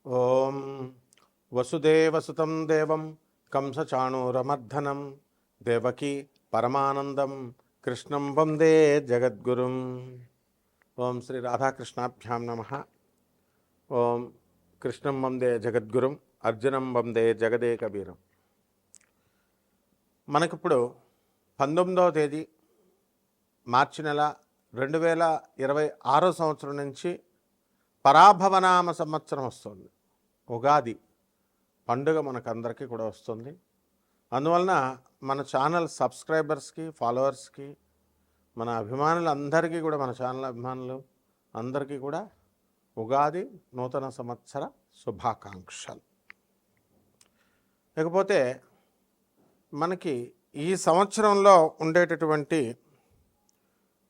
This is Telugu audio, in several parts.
ఓం వసుదేవసుతం దేవం కంసచాణూరమర్ధనం దేవకీ పరమానందం కృష్ణం వందే జగద్గురుం. ఓం శ్రీ రాధాకృష్ణాభ్యాం నమః. ఓం కృష్ణం వందే జగద్గురుం అర్జునం వందే జగదేకవీరం. మనకిప్పుడు 19వ తేదీ మార్చి నెల 2026 సంవత్సరం నుంచి పరాభవనామ సంవత్సరం వస్తుంది. ఉగాది పండుగ మనకందరికీ కూడా వస్తుంది. అందువలన మన ఛానల్ సబ్స్క్రైబర్స్కి, ఫాలోవర్స్కి, మన అభిమానులందరికీ కూడా, మన ఛానల్ అభిమానులు అందరికీ కూడా ఉగాది నూతన సంవత్సర శుభాకాంక్షలు. లేకపోతే మనకి ఈ సంవత్సరంలో ఉండేటటువంటి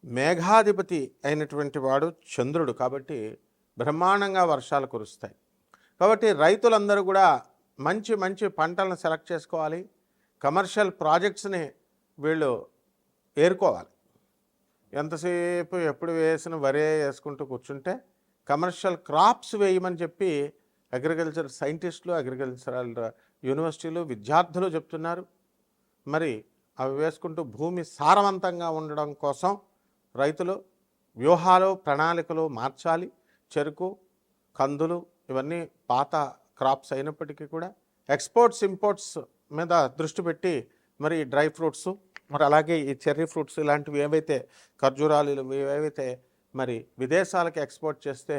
మేఘాధిపతి అయినటువంటి వాడు చంద్రుడు. కాబట్టి బ్రహ్మాండంగా వర్షాలు కురుస్తాయి. కాబట్టి రైతులందరూ కూడా మంచి మంచి పంటలను సెలెక్ట్ చేసుకోవాలి. కమర్షియల్ ప్రాజెక్ట్స్ని వీళ్ళు ఏరుకోవాలి. ఎంతసేపు ఎప్పుడు వేసిన వరే వేసుకుంటూ కూర్చుంటే కమర్షియల్ క్రాప్స్ వేయమని చెప్పి అగ్రికల్చర్ సైంటిస్టులు, అగ్రికల్చరల్ యూనివర్సిటీలు, విద్యార్థులు చెప్తున్నారు. మరి అవి వేసుకుంటూ భూమి సారవంతంగా ఉండడం కోసం రైతులు వ్యూహాలు, ప్రణాళికలు మార్చాలి. చెరుకు, కందులు ఇవన్నీ పాత క్రాప్స్ అయినప్పటికీ కూడా ఎక్స్పోర్ట్స్, ఇంపోర్ట్స్ మీద దృష్టి పెట్టి మరి డ్రై ఫ్రూట్స్, మరి అలాగే ఈ చెర్రీ ఫ్రూట్స్ ఇలాంటివి ఏవైతే, ఖర్జూరాలు ఏవైతే మరి విదేశాలకి ఎక్స్పోర్ట్ చేస్తే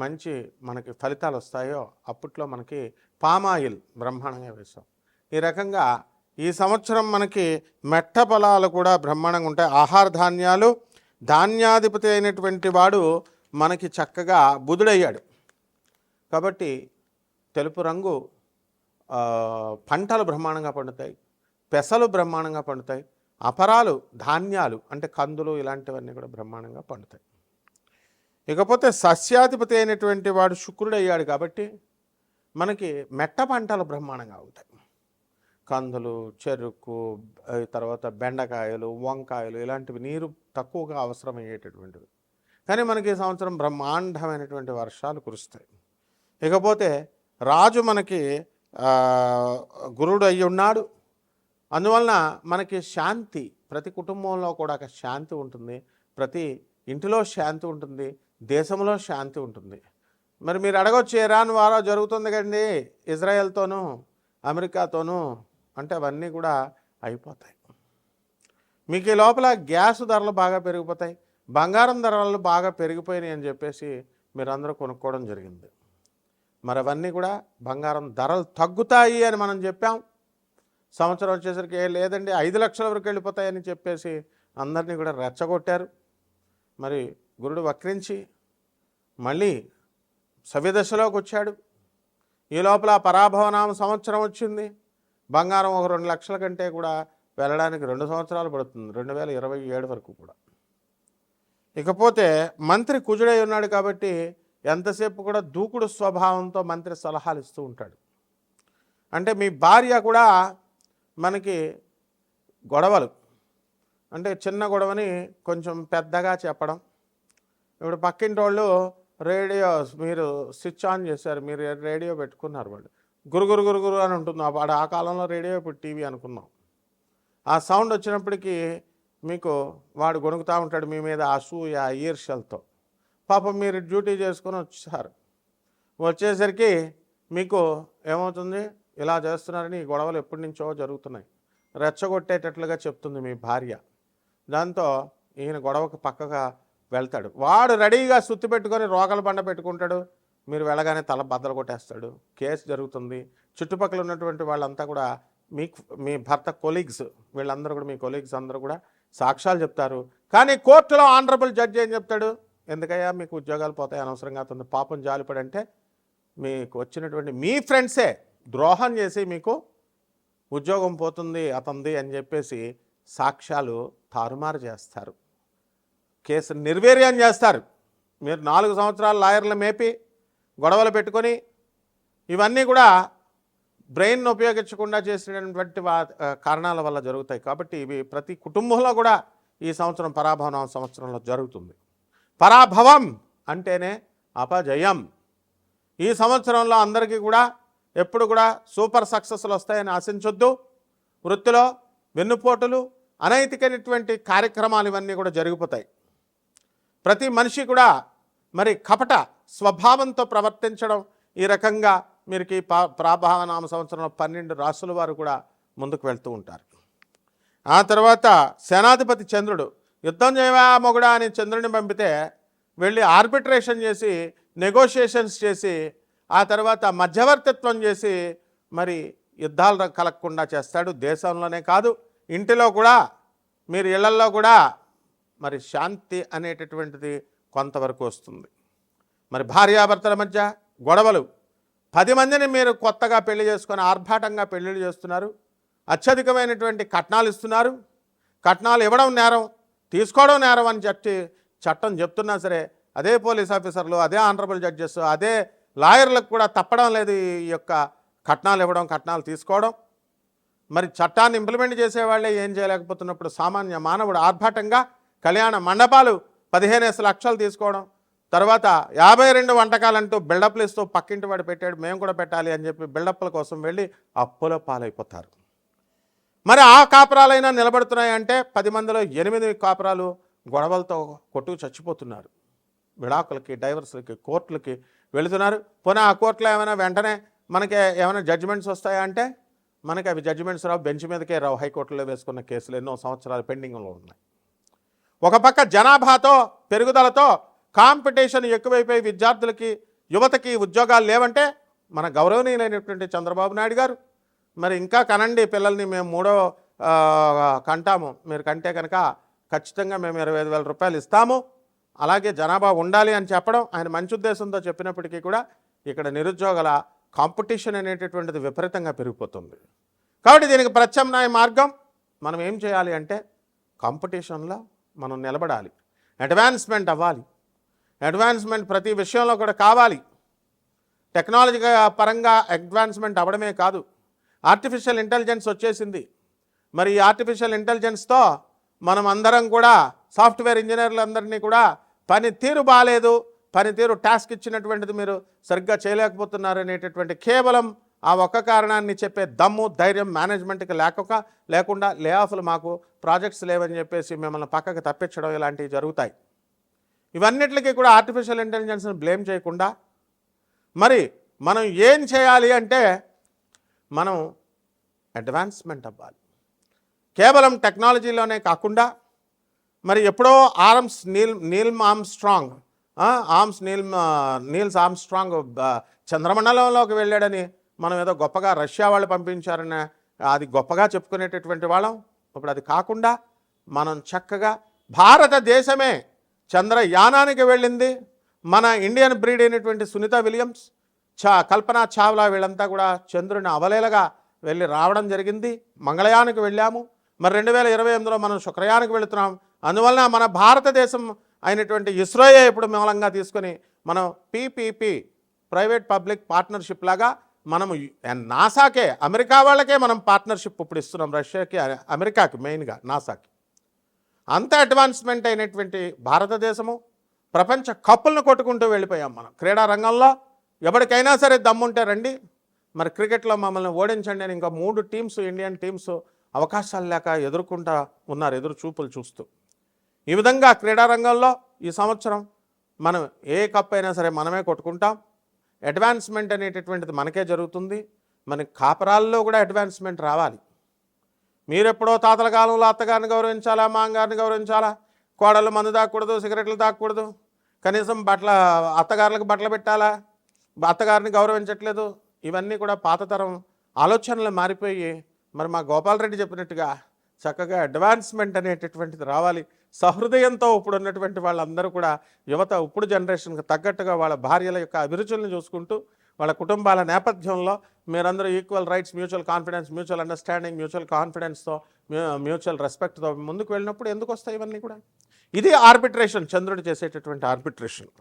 మంచి మనకి ఫలితాలు వస్తాయో అప్పట్లో మనకి పామాయిల్ బ్రహ్మాండంగా వేసాం. ఈ రకంగా ఈ సంవత్సరం మనకి మెట్ట పొలాలు కూడా బ్రహ్మాండంగా ఉంటాయి. ఆహార ధాన్యాలు, ధాన్యాధిపతి అయినటువంటి వాడు మనకి చక్కగా బుధుడయ్యాడు. కాబట్టి తెలుపు రంగు పంటలు బ్రహ్మాండంగా పండుతాయి, పెసలు బ్రహ్మాండంగా పండుతాయి, అపరాలు, ధాన్యాలు అంటే కందులు ఇలాంటివన్నీ కూడా బ్రహ్మాండంగా పండుతాయి. ఇకపోతే సస్యాధిపతి అయినటువంటి వాడు శుక్రుడయ్యాడు. కాబట్టి మనకి మెట్ట పంటలు బ్రహ్మాండంగా అవుతాయి. కందులు, చెరుకు, తర్వాత బెండకాయలు, వంకాయలు ఇలాంటివి నీరు తక్కువగా అవసరమయ్యేటటువంటివి. కానీ మనకి ఈ సంవత్సరం బ్రహ్మాండమైనటువంటి వర్షాలు కురుస్తాయి. ఇకపోతే రాజు మనకి గురుడు అయి ఉన్నాడు. అందువలన మనకి శాంతి, ప్రతి కుటుంబంలో కూడా ఒక శాంతి ఉంటుంది, ప్రతి ఇంటిలో శాంతి ఉంటుంది, దేశంలో శాంతి ఉంటుంది. మరి మీరు అడగొచ్చు, ఇరాన్ వారా జరుగుతుంది కండి ఇజ్రాయెల్తోనూ అమెరికాతోనూ అంటే అవన్నీ కూడా అయిపోతాయి. మీకు ఈ లోపల గ్యాస్ ధరలు బాగా పెరిగిపోతాయి, బంగారం ధరలు బాగా పెరిగిపోయినాయి అని చెప్పేసి మీరందరూ కొనుక్కోవడం జరిగింది. మరి అవన్నీ కూడా బంగారం ధరలు తగ్గుతాయి అని మనం చెప్పాం. సంవత్సరం వచ్చేసరికి లేదండి 5 లక్షల వరకు వెళ్ళిపోతాయని చెప్పేసి అందరినీ కూడా రెచ్చగొట్టారు. మరి గురుడు వక్రించి మళ్ళీ సవ్యదశలోకి వచ్చాడు. ఈ లోపల పరాభవనామ సంవత్సరం వచ్చింది. బంగారం ఒక 2 లక్షల కంటే కూడా వెళ్ళడానికి 2 సంవత్సరాలు పడుతుంది, 2027 వరకు కూడా. ఇకపోతే మంత్రి కుజుడై ఉన్నాడు. కాబట్టి ఎంతసేపు కూడా దూకుడు స్వభావంతో మంత్రి సలహాలు ఇస్తూ ఉంటాడు. అంటే మీ భార్య కూడా మనకి గొడవలు, అంటే చిన్న గొడవని కొంచెం పెద్దగా చెప్పడం. ఇప్పుడు పక్కింటి వాళ్ళు రేడియో మీరు స్విచ్ ఆన్ చేశారు, మీరు రేడియో పెట్టుకున్నారు, వాళ్ళు గురుగురు గురుగురు అని ఉంటుంది. వాడు ఆ కాలంలో రేడియో, ఇప్పుడు టీవీ అనుకున్నాం. ఆ సౌండ్ వచ్చినప్పటికీ మీకు వాడు గొణుకుతూ ఉంటాడు మీ మీద అసూయ, ఈర్ష్యలతో. పాపం మీరు డ్యూటీ చేసుకొని వచ్చేసరికి మీకు ఏమవుతుంది, ఇలా చేస్తున్నారని ఈ గొడవలు ఎప్పటి నుంచో జరుగుతున్నాయి, రెచ్చగొట్టేటట్లుగా చెప్తుంది మీ భార్య. దాంతో ఈయన గొడవకు పక్కగా వెళ్తాడు. వాడు రెడీగా సుత్తి పెట్టుకొని రోకల బండ పెట్టుకుంటాడు. మీరు వెళ్ళగానే తల బద్దలు కొట్టేస్తాడు. కేసు జరుగుతుంది. చుట్టుపక్కల ఉన్నటువంటి వాళ్ళంతా కూడా మీ భర్త కొలీగ్స్, వీళ్ళందరూ కూడా, మీ కొలీగ్స్ అందరూ కూడా సాక్ష్యాలు చెప్తారు. కానీ కోర్టులో ఆనరబుల్ జడ్జి ఏం చెప్తాడు, ఎందుకయ్యా మీకు ఉద్యోగాలు పోతాయి అనవసరంగా అతను పాపం జాలిపడంటే మీకు వచ్చినటువంటి మీ ఫ్రెండ్సే ద్రోహం చేసి మీకు ఉద్యోగం పోతుంది అతనిది అని చెప్పేసి సాక్ష్యాలు తారుమారు చేస్తారు, కేసు నిర్వీర్యం చేస్తారు. మీరు 4 సంవత్సరాలు లాయర్లు మేపి గొడవలు పెట్టుకొని ఇవన్నీ కూడా బ్రెయిన్ ఉపయోగించకుండా చేసినటువంటి కారణాల వల్ల జరుగుతాయి. కాబట్టి ఇవి ప్రతి కుటుంబంలో కూడా ఈ సంవత్సరం పరాభవన సంవత్సరంలో జరుగుతుంది. పరాభవం అంటేనే అపజయం. ఈ సంవత్సరంలో అందరికీ కూడా ఎప్పుడు కూడా సూపర్ సక్సెస్లు వస్తాయని ఆశించొద్దు. వృత్తిలో వెన్నుపోటులు, అనైతికమైనటువంటి కార్యక్రమాలు ఇవన్నీ కూడా జరిగిపోతాయి. ప్రతి మనిషి కూడా మరి కపట స్వభావంతో ప్రవర్తించడం, ఈ రకంగా మీరుకి ప్రాభావనామ సంవత్సరంలో 12 రాసుల వారు కూడా ముందుకు వెళ్తూ ఉంటారు. ఆ తర్వాత సేనాధిపతి చంద్రుడు, యుద్ధం చేయవా మొగుడా అని చంద్రుడిని పంపితే వెళ్ళి ఆర్బిట్రేషన్ చేసి, నెగోషియేషన్స్ చేసి, ఆ తర్వాత మధ్యవర్తిత్వం చేసి మరి యుద్ధాలు కలగకుండా చేస్తాడు. దేశంలోనే కాదు, ఇంటిలో కూడా, మీరు ఇళ్లల్లో కూడా మరి శాంతి అనేటటువంటిది కొంతవరకు వస్తుంది. మరి భార్యాభర్తల మధ్య గొడవలు, 10 మందిని మీరు కొత్తగా పెళ్లి చేసుకొని ఆర్భాటంగా పెళ్లిళ్ళు చేస్తున్నారు, అత్యధికమైనటువంటి కట్నాలు ఇస్తున్నారు. కట్నాలు ఇవ్వడం నేరం, తీసుకోవడం నేరం అని చట్టం చెప్తున్నా సరే అదే పోలీస్ ఆఫీసర్లు, అదే ఆనరబుల్ జడ్జెస్, అదే లాయర్లకు కూడా తప్పడం లేదు ఈ యొక్క కట్నాలు ఇవ్వడం, కట్నాలు తీసుకోవడం. మరి చట్టాన్ని ఇంప్లిమెంట్ చేసేవాళ్ళే ఏం చేయలేకపోతున్నప్పుడు సామాన్య మానవుడు ఆర్భాటంగా కళ్యాణ మండపాలు 15 లక్షలు తీసుకోవడం, తర్వాత 52 వంటకాలంటూ బిల్డప్లు ఇస్తూ పక్కింటి వాడు పెట్టాడు మేము కూడా పెట్టాలి అని చెప్పి బిల్డప్ల కోసం వెళ్ళి అప్పుల పాలైపోతారు. మరి ఆ కాపురాలైనా నిలబడుతున్నాయంటే 10 మందిలో 8 కాపురాలు గొడవలతో కొట్టుకు చచ్చిపోతున్నారు. విడాకులకి, డైవర్స్లకి, కోర్టులకి వెళుతున్నారు. పోనీ ఆ కోర్టులో ఏమైనా వెంటనే మనకి ఏమైనా జడ్జిమెంట్స్ వస్తాయా అంటే మనకి అవి జడ్జిమెంట్స్ రావు, బెంచ్ మీదకే రావు. హైకోర్టులో వేసుకున్న కేసులు ఎన్నో సంవత్సరాలు పెండింగ్లో ఉన్నాయి. ఒక పక్క జనాభాతో పెరుగుదలతో కాంపిటీషన్ ఎక్కువైపోయి విద్యార్థులకి, యువతకి ఉద్యోగాలు లేవంటే మన గౌరవనీయులైనటువంటి చంద్రబాబు నాయుడు గారు మరి ఇంకా కనండి పిల్లల్ని, మేము 3వ కంటాము, మీరు కంటే కనుక ఖచ్చితంగా మేము 25,000 రూపాయలు ఇస్తాము, అలాగే జనాభా ఉండాలి అని చెప్పడం ఆయన మంచి ఉద్దేశంతో చెప్పినప్పటికీ కూడా ఇక్కడ నిరుద్యోగుల కాంపిటీషన్ అనేటటువంటిది విపరీతంగా పెరిగిపోతుంది. కాబట్టి దీనికి ప్రత్యామ్నాయ మార్గం మనం ఏం చేయాలి అంటే కాంపిటీషన్లో మనం నిలబడాలి, అడ్వాన్స్మెంట్ అవ్వాలి. అడ్వాన్స్మెంట్ ప్రతి విషయంలో కూడా కావాలి. టెక్నాలజీ పరంగా అడ్వాన్స్మెంట్ అవ్వడమే కాదు, ఆర్టిఫిషియల్ ఇంటెలిజెన్స్ వచ్చేసింది. మరి ఈ ఆర్టిఫిషియల్ ఇంటెలిజెన్స్తో మనం అందరం కూడా సాఫ్ట్వేర్ ఇంజనీర్లందరినీ కూడా పనితీరు బాగాలేదు, పనితీరు టాస్క్ ఇచ్చినటువంటిది మీరు సరిగ్గా చేయలేకపోతున్నారు అనేటటువంటి కేవలం ఆ ఒక్క కారణాన్ని చెప్పే దమ్ము, ధైర్యం మేనేజ్మెంట్కి లేకుండా లే ఆఫ్లు, మాకు ప్రాజెక్ట్స్ లేవని చెప్పేసి మిమ్మల్ని పక్కకు తప్పించడం ఇలాంటివి జరుగుతాయి. ఇవన్నిటికీ కూడా ఆర్టిఫిషియల్ ఇంటెలిజెన్స్ని బ్లేమ్ చేయకుండా మరి మనం ఏం చేయాలి అంటే మనం అడ్వాన్స్మెంట్ అవ్వాలి. కేవలం టెక్నాలజీలోనే కాకుండా మరి ఎప్పుడో నీల్స్ ఆర్మ్స్ట్రాంగ్ చంద్రమండలంలోకి వెళ్ళాడని మనం ఏదో గొప్పగా రష్యా వాళ్ళు పంపించారని అది గొప్పగా చెప్పుకునేటటువంటి వాళ్ళం. ఇప్పుడు అది కాకుండా మనం చక్కగా భారతదేశమే చంద్రయానానికి వెళ్ళింది. మన ఇండియన్ బ్రీడ్ అయినటువంటి సునీత విలియమ్స్, కల్పనా చావ్లా వీళ్ళంతా కూడా చంద్రుని అవలేలగా వెళ్ళి రావడం జరిగింది. మంగళయానికి వెళ్ళాము. మరి 2028లో మనం శుక్రయానికి వెళుతున్నాం. అందువలన మన భారతదేశం అయినటువంటి ఇస్రోయే ఇప్పుడు మూలంగా తీసుకొని మనం పీపీపీ, ప్రైవేట్ పబ్లిక్ పార్ట్నర్షిప్ లాగా మనము నాసాకే, అమెరికా వాళ్ళకే మనం పార్ట్నర్షిప్ ఇప్పుడు ఇస్తున్నాం. రష్యాకి, అమెరికాకి, మెయిన్గా నాసాకి. అంత అడ్వాన్స్మెంట్ అయినటువంటి భారతదేశము ప్రపంచ కప్పులను కొట్టుకుంటూ వెళ్ళిపోయాం. మనం క్రీడా రంగంలో ఎవరికైనా సరే దమ్ముంటే రండి, మరి క్రికెట్లో మమ్మల్ని ఓడించండి అని ఇంకా 3 టీమ్స్, ఇండియన్ టీమ్స్ అవకాశాలు లేక ఎదుర్కొంటా ఉన్నారు, ఎదురు చూపులు చూస్తూ. ఈ విధంగా క్రీడారంగంలో ఈ సంవత్సరం మనం ఏ కప్ అయినా సరే మనమే కొట్టుకుంటాం. అడ్వాన్స్మెంట్ అనేటటువంటిది మనకే జరుగుతుంది. మన కాపురాల్లో కూడా అడ్వాన్స్మెంట్ రావాలి. మీరెప్పుడో తాతల కాలంలో అత్తగారిని గౌరవించాలా, మామగారిని గౌరవించాలా, కోడళ్ళు మందు తాగకూడదు, సిగరెట్లు తాగకూడదు, కనీసం అత్తగారులకు బట్టలు పెట్టాలా, అత్తగారిని గౌరవించట్లేదు. ఇవన్నీ కూడా పాతతరం ఆలోచనలు మారిపోయి మరి మా గోపాలరెడ్డి చెప్పినట్టుగా చక్కగా అడ్వాన్స్మెంట్ అనేటటువంటిది రావాలి. సహృదయంతో ఇప్పుడు ఉన్నటువంటి వాళ్ళందరూ కూడా యువత ఇప్పుడు జనరేషన్కి తగ్గట్టుగా వాళ్ళ భార్యల యొక్క అభిరుచులను చూసుకుంటూ వాళ్ళ కుటుంబాల నేపథ్యంలో మీరందరూ equal rights, mutual confidence, mutual understanding, mutual కాన్ఫిడెన్స్తో, మ్యూచువల్ రెస్పెక్ట్తో ముందుకు వెళ్ళినప్పుడు ఎందుకు వస్తాయి ఇవన్నీ కూడా? ఇది ఆర్బిట్రేషన్, చంద్రుడు చేసేటటువంటి ఆర్బిట్రేషన్.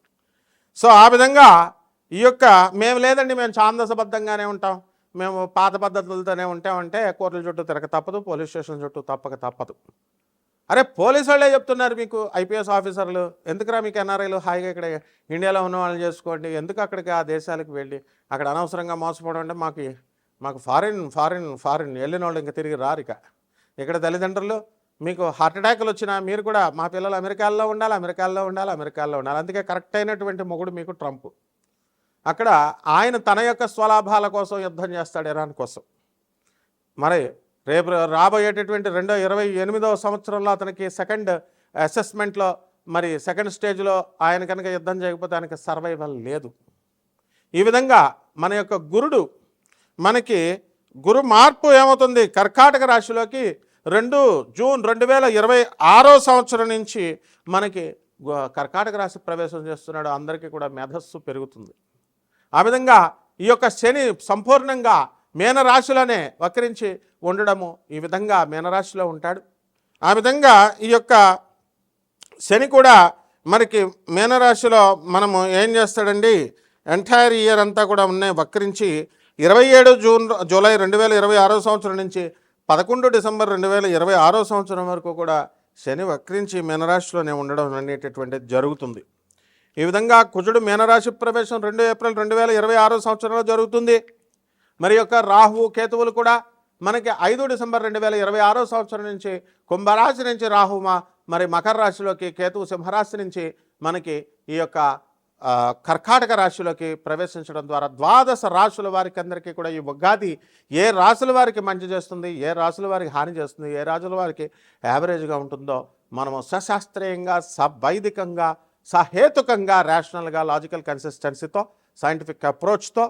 సో ఆ విధంగా ఈ యొక్క మేము లేదండి, మేము ఛాందసబద్ధంగానే ఉంటాం, మేము పాత పద్ధతులతోనే ఉంటామంటే కోర్టుల చుట్టూ తిరగ తప్పదు, పోలీస్ స్టేషన్ చుట్టూ తప్పదు. అరే పోలీసు వాళ్ళే చెప్తున్నారు మీకు, ఐపీఎస్ ఆఫీసర్లు, ఎందుకురా మీకు ఎన్ఆర్ఐలు హాయిగా ఇక్కడ ఇండియాలో ఉన్న వాళ్ళని చేసుకోండి, ఎందుకు అక్కడికి ఆ దేశాలకు వెళ్ళి అక్కడ అనవసరంగా మోసపోవడం అంటే మాకు ఫారిన్ వెళ్ళిన వాళ్ళు ఇంకా తిరిగి రారు. ఇక్కడ తల్లిదండ్రులు మీకు హార్ట్ అటాక్లు వచ్చినా మీరు కూడా మా పిల్లలు అమెరికాలో ఉండాలి. అందుకే కరెక్ట్ అయినటువంటి మొగుడు మీకు ట్రంప్. అక్కడ ఆయన తన యొక్క స్వలాభాల కోసం యుద్ధం చేస్తాడు ఇరాన్ కోసం. మరి రేపు రాబోయేటటువంటి 2028వ సంవత్సరంలో అతనికి సెకండ్ అసెస్మెంట్లో మరి సెకండ్ స్టేజ్లో ఆయన కనుక యుద్ధం చేయకపోతే ఆయనకి సర్వైవల్ లేదు. ఈ విధంగా మన యొక్క గురుడు మనకి గురు మార్పు ఏమవుతుంది, కర్కాటక రాశిలోకి 2 జూన్ 2026వ సంవత్సరం నుంచి మనకి కర్కాటక రాశి ప్రవేశం చేస్తున్నాడు. అందరికీ కూడా మేధస్సు పెరుగుతుంది. ఆ విధంగా ఈ యొక్క శని సంపూర్ణంగా మీనరాశిలోనే వక్రించి ఉండడము, ఈ విధంగా మీనరాశిలో ఉంటాడు. ఆ విధంగా ఈ యొక్క శని కూడా మనకి మీనరాశిలో మనము ఏం చేస్తాడండి, ఎంటైర్ ఇయర్ అంతా కూడా ఉన్నాయి వక్రించి 27 జూలై 2026వ సంవత్సరం నుంచి 11 డిసెంబర్ 2026వ సంవత్సరం వరకు కూడా శని వక్రించి మీనరాశిలోనే ఉండడం అనేటటువంటిది జరుగుతుంది. ఈ విధంగా కుజుడు మీనరాశి ప్రవేశం 2 ఏప్రిల్ 2026వ సంవత్సరంలో జరుగుతుంది. మరి యొక్క రాహు కేతువులు కూడా మనకి 5 డిసెంబర్ 2026వ సంవత్సరం నుంచి కుంభరాశి నుంచి రాహు మరి మకర రాశిలోకి, కేతువు సింహరాశి నుంచి మనకి ఈ యొక్క కర్కాటక రాశిలోకి ప్రవేశించడం ద్వారా 12 రాశుల వారికి అందరికీ కూడా ఈ ఉగాది ఏ రాశుల వారికి మంచి చేస్తుంది, ఏ రాశుల వారికి హాని చేస్తుంది, ఏ రాశుల వారికి యావరేజ్గా ఉంటుందో మనము సశాస్త్రీయంగా, వైదికంగా, సహేతుకంగా, రేషనల్గా, లాజికల్ కన్సిస్టెన్సీతో, సైంటిఫిక్ అప్రోచ్తో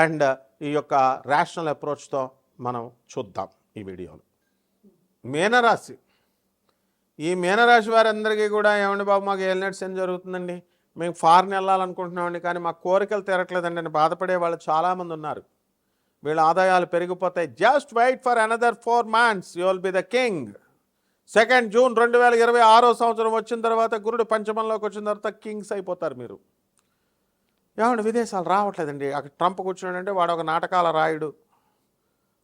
అండ్ ఈ యొక్క రేషనల్ అప్రోచ్తో మనం చూద్దాం ఈ వీడియోలో. మీనరాశి, ఈ మీనరాశి వారందరికీ కూడా ఏమండి బాబు మాకు ఏలినట్స్ ఏం జరుగుతుందండి, మేము ఫారెన్ వెళ్ళాలనుకుంటున్నామండి కానీ మా కోరికలు తీరట్లేదండి అని బాధపడే వాళ్ళు చాలామంది ఉన్నారు. వీళ్ళ ఆదాయాలు పెరిగిపోతాయి. Just wait for another 4 months you will be the king. 2 June 2026వ సంవత్సరం వచ్చిన తర్వాత గురుడు పంచమంలోకి వచ్చిన తర్వాత కింగ్స్ అయిపోతారు మీరు. ఏమండి విదేశాలు రావట్లేదండి, అక్కడ ట్రంప్ కూర్చున్నాడంటే వాడు ఒక నాటకాల రాయుడు,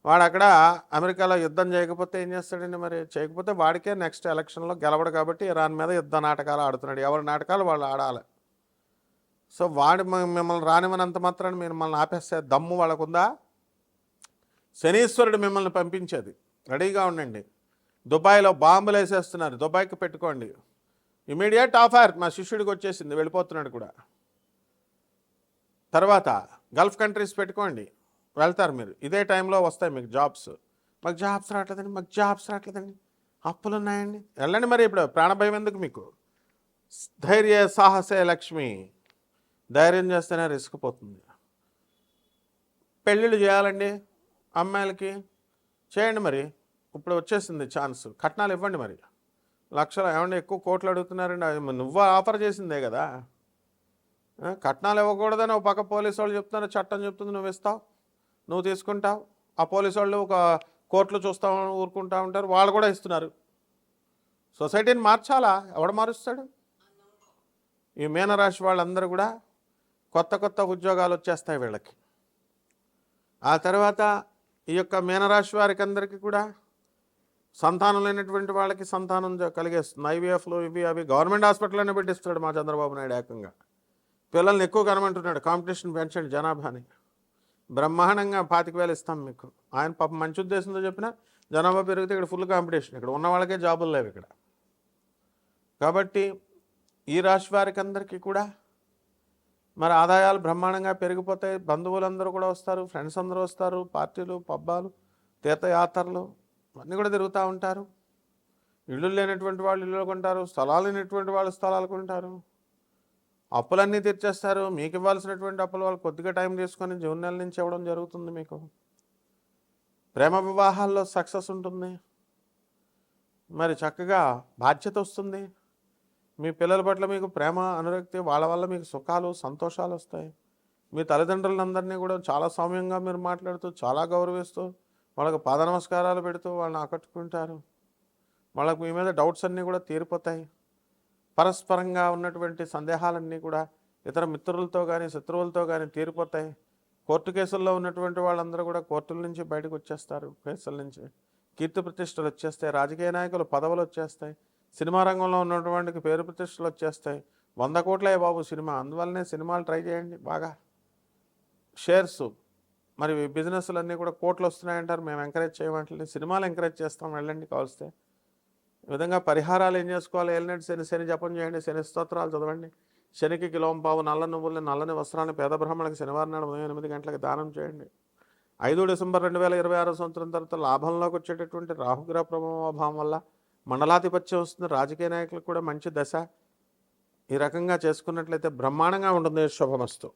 వాడు అక్కడ అమెరికాలో యుద్ధం చేయకపోతే ఏం చేస్తాడండి, మరి చేయకపోతే వాడికే నెక్స్ట్ ఎలక్షన్లో గెలవడు కాబట్టి ఇరాన్ మీద యుద్ధ నాటకాలు ఆడుతున్నాడు. ఎవరి నాటకాలు వాళ్ళు ఆడాలి. సో వాడు మిమ్మల్ని రానివ్వనంత మాత్రాన్ని మిమ్మల్ని ఆపేస్తే దమ్ము వాళ్ళకుందా? శనీశ్వరుడు మిమ్మల్ని పంపించేది, రెడీగా ఉండండి. దుబాయ్లో బాంబులు వేసేస్తున్నారు, దుబాయ్కి పెట్టుకోండి. ఇమీడియట్ ఆఫర్ మా శిష్యుడికి వచ్చేసింది, వెళ్ళిపోతున్నాడు కూడా. తర్వాత గల్ఫ్ కంట్రీస్ పెట్టుకోండి, వెళ్తారు మీరు. ఇదే టైంలో వస్తాయి మీకు జాబ్స్. మాకు జాబ్స్ రావట్లేదండి, అప్పులు ఉన్నాయండి. వెళ్ళండి మరి. ఇప్పుడు ప్రాణభయం ఎందుకు మీకు? ధైర్య సాహసే లక్ష్మి. ధైర్యం చేస్తేనే రిస్క్ పోతుంది. పెళ్ళిళ్ళు చేయాలండి అమ్మాయిలకి, చేయండి మరి. ఇప్పుడు వచ్చేసింది ఛాన్స్. కట్నాలు ఇవ్వండి మరి. లక్షలు ఏమండి, ఎక్కువ కోట్లు అడుగుతున్నారండి. నువ్వు ఆఫర్ చేసిందే కదా. కట్నాలు ఇవ్వకూడదని ఒక పక్క పోలీసు వాళ్ళు చెప్తున్నారు, చట్టం చెప్తుంది, నువ్వు ఇస్తావు, నువ్వు తీసుకుంటావు. ఆ పోలీసు వాళ్ళు ఒక కోర్టులు చూస్తూ ఊరుకుంటూ ఉంటారు, వాళ్ళు కూడా ఇస్తున్నారు. సొసైటీని మార్చాలా? ఎవడు మారుస్తాడు? ఈ మీనరాశి వాళ్ళందరూ కూడా కొత్త ఉద్యోగాలు వచ్చేస్తాయి వీళ్ళకి. ఆ తర్వాత ఈ యొక్క మీనరాశి వారికి అందరికీ కూడా సంతానం లేనటువంటి వాళ్ళకి సంతానం కలిగేస్తుంది. ఐవీఎఫ్లు ఇవి అవి గవర్నమెంట్ హాస్పిటల్లోనే పెట్టిస్తున్నాడు మా చంద్రబాబు నాయుడు. ఏకంగా పిల్లల్ని ఎక్కువ కనమంటున్నాడు, కాంపిటీషన్ పెంచండి జనాభాని, బ్రహ్మాండంగా 25,000 ఇస్తాం మీకు. ఆయన పాపం మంచి ఉద్దేశంతో చెప్పినా జనాభా పెరిగితే ఇక్కడ ఫుల్ కాంపిటీషన్, ఇక్కడ ఉన్న వాళ్ళకే జాబులు లేవు ఇక్కడ. కాబట్టి ఈ రాశి వారికి అందరికీ కూడా మరి ఆదాయాలు బ్రహ్మాండంగా పెరిగిపోతాయి. బంధువులందరూ కూడా వస్తారు, ఫ్రెండ్స్ అందరూ వస్తారు, పార్టీలు, పబ్బాలు, తీర్థయాత్రలు అన్నీ కూడా తిరుగుతూ ఉంటారు. ఇళ్ళు లేనటువంటి వాళ్ళు ఇళ్ళు కొంటారు, స్థలాలు లేనటువంటి వాళ్ళు స్థలాలు కొంటారు, అప్పులన్నీ తీర్చేస్తారు. మీకు ఇవ్వాల్సినటువంటి అప్పులు వాళ్ళు కొద్దిగా టైం తీసుకొని జూన్ నెల నుంచి ఇవ్వడం జరుగుతుంది. మీకు ప్రేమ వివాహాల్లో సక్సెస్ ఉంటుంది. మరి చక్కగా బాధ్యత వస్తుంది. మీ పిల్లల పట్ల మీకు ప్రేమ, అనురక్తి, వాళ్ళ వల్ల మీకు సుఖాలు, సంతోషాలు వస్తాయి. మీ తల్లిదండ్రులందరినీ కూడా చాలా సౌమ్యంగా మీరు మాట్లాడుతూ, చాలా గౌరవిస్తూ, వాళ్ళకు పాద నమస్కారాలు పెడుతూ వాళ్ళని ఆకట్టుకుంటారు. వాళ్ళకు మీ మీద డౌట్స్ అన్నీ కూడా తీరిపోతాయి. పరస్పరంగా ఉన్నటువంటి సందేహాలన్నీ కూడా ఇతర మిత్రులతో కానీ శత్రువులతో కానీ తీరిపోతాయి. కోర్టు కేసుల్లో ఉన్నటువంటి వాళ్ళందరూ కూడా కోర్టుల నుంచి బయటకు వచ్చేస్తారు, కేసుల నుంచి కీర్తి ప్రతిష్టలు వచ్చేస్తాయి, రాజకీయ నాయకులు పదవులు వచ్చేస్తాయి, సినిమా రంగంలో ఉన్నటువంటి పేరు ప్రతిష్టలు వచ్చేస్తాయి. 100 కోట్లే బాబు సినిమా. అందువల్లనే సినిమాలు ట్రై చేయండి బాగా. షేర్సు మరి బిజినెస్లన్నీ కూడా కోట్లు వస్తున్నాయంటారు. మేము ఎంకరేజ్ చేయమంటలేదు, సినిమాలు ఎంకరేజ్ చేస్తాం, వెళ్ళండి కావలిస్తే. ఈ విధంగా పరిహారాలు ఏం చేసుకోవాలి? ఏలినాటి శని జపం చేయండి, శని స్తోత్రాలు చదవండి, శనికి కిలోంపావు నల్ల నువ్వుల్ని నల్లని వస్త్రాన్ని పేద బ్రాహ్మణులకు శనివారం నాడు ఉదయం 8 గంటలకు దానం చేయండి. 5 డిసెంబర్ 2026 సంవత్సరం తర్వాత లాభంలోకి వచ్చేటటువంటి రాహుగ్రహ ప్రభావం వల్ల మండలాధిపత్యం వస్తుంది. రాజకీయ నాయకులకు కూడా మంచి దశ. ఈ రకంగా చేసుకున్నట్లయితే బ్రహ్మాండంగా ఉంటుంది. శుభమస్తు.